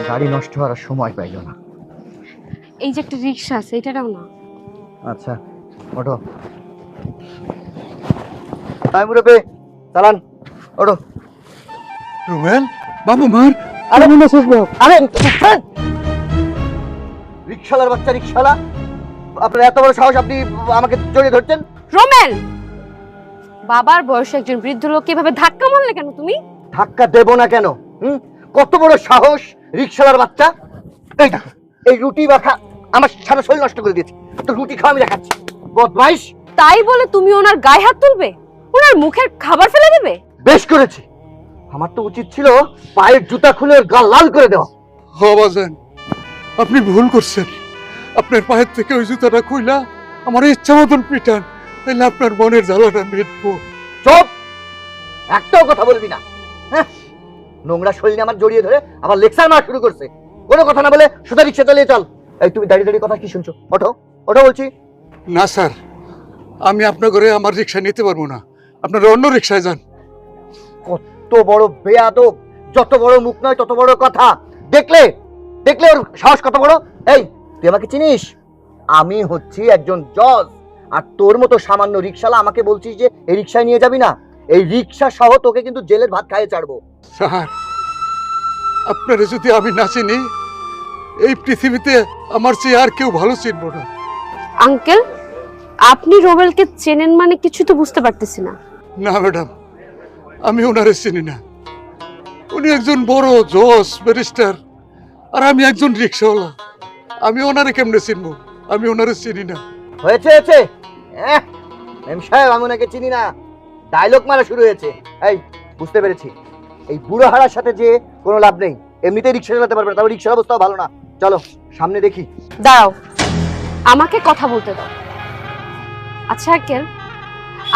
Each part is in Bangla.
গাড়ি নষ্ট হওয়ার সময় পাইল না। এই যে একটা রিক্সা আছে, এটাও না। আচ্ছা ওঠো। তাই মুরব্বি চালান, ওঠো। রুমেল বাবু মার। আরে আরে রিক্সালার বাচ্চা, রিক্সালা, আপনার এত বড় সাহস, আপনি আমাকে জড়িয়ে ধরছেন? রোমেল, বাবার বয়সে একজন বৃদ্ধ লোককে এভাবে ধাক্কা মারলে কেন তুমি? ধাক্কা দেব না কেন? কত বড় সাহস রিক্সালার বাচ্চা! এই দেখো, এই রুটি মাখা আমার সারা শরীর নষ্ট করে দিয়েছে। তো রুটি খাওয়া আমি দেখাচ্ছি, বদমাইশ। তাই বলে তুমি ওনার গায়ে হাত তুলবে, ওনার মুখের খাবার ফেলে দেবে? বেশ করেছি, আমার তো উচিত ছিল পায়ের জুতা খুলে ওর গাল লাল করে দেওয়া। বাজান, আপনি ভুল করছেন। আপনার পায়ের থেকে ওই জুতাটা খুইলা আমার ইচ্ছা মতন পিটান, তাইলে আপনার মনের জ্বালাটা মিটবো। চুপ, একটাও কথা বলবি না। হ্যাঁ, নোংরা শরীরে আমার জড়িয়ে ধরে আবার লেকচার মারা শুরু করছে। কোনো কথা না বলে সোজা রিক্সা চালিয়ে চল। এই তুমি দাঁড়িয়ে দাঁড়িয়ে কথা কি শুনছো? ওঠো, ওঠো বলছি। না স্যার, আমি আপনার ঘরে আমার রিক্সা নিতে পারবো না, আপনারা অন্য রিক্সায় যান। কত বড় বেয়াদব, যত বড় মুখ নয় তত বড় কথা। দেখলে দেখলে ওর সাহস কত বড়। এই তুই আমাকে চিনিস? আমি হচ্ছি একজন জজ, আর তোর মতো সামান্য রিক্সালা আমাকে বলছিস যে এই রিক্সায় নিয়ে যাবি না? এই রিক্সা সহ তোকে কিন্তু জেলের ভাত খাইয়ে ছাড়বো। স্যার, আপনারা যদি আমি না চিনি, এই পৃথিবীতে আমার চেয়ে আর কেউ ভালো চিনবো না। আঙ্কেল, আপনি রোমেলকে চেনেন মানে কিছু তো বুঝতে পারতেছি না। না ম্যাডাম, আমি ওনারে চিনি না। উনি একজন বড় জজ ব্যারিস্টার, আর আমি একজন রিক্সাওয়ালা। আমি ওনারে কেমনে চিনবো? আমি ওনারে চিনি না। হয়েছে হয়েছে, এম সাহেব আমি ওনাকে চিনি না, ডায়লগ মারা শুরু হয়েছে। এই বুঝতে পেরেছি, এই বুড়ো হারার সাথে যে কোনো লাভ নেই। এমনিতেই রিক্সা চালাতে পারবে না, তবে রিক্সার অবস্থাও ভালো না। চলো সামনে দেখি। দাঁড়াও, আমাকে কথা বলতে দাও। আচ্ছা আঙ্কেল,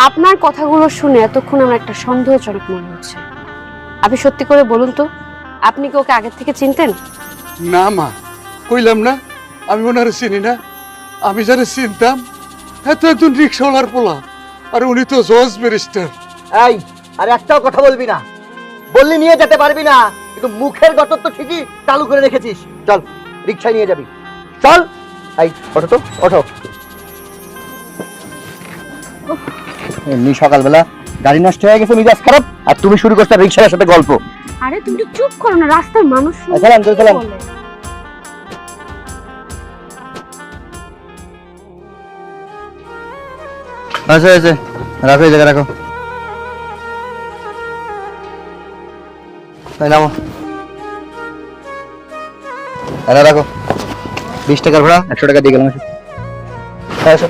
আপনার কথাগুলো শুনে এতক্ষণ আমার একটা সন্দেহজনক মনে হচ্ছে। আপনি সত্যি করে বলুন তো, আপনি কি ওকে আগের থেকে চিনতেন? না মা, কইলাম না আমি ওনারে চিনি না। আমি যারা চিনতাম, হ্যাঁ তো একজন রিক্সাওয়ালার পোলা, আর উনি তো জজ ব্যারিস্টার। এই আর একটাও কথা বলবি না, বললি নিয়ে যেতে পারবি না, কিন্তু মুখের গতর তো ঠিকই চালু করে রেখেছিস। চল রিক্সায় নিয়ে যাবি, চল। এই ওঠো তো, ওঠো। এমনি সকালবেলা গাড়ি নষ্ট হয়ে গেছে, মিজাজ খারাপ, আর তুমি শুরু করছো রিক্সার সাথে গল্প। আরে তুমি তো চুপ করো না, রাস্তার মানুষ শুনছে। চলাম চলাম। আচ্ছা আচ্ছা, রাখো, এই জায়গায় রাখো। নামো, রাখো। 20 টাকার ভাড়া, 100 টাকা দিয়ে গেলাম। আসো।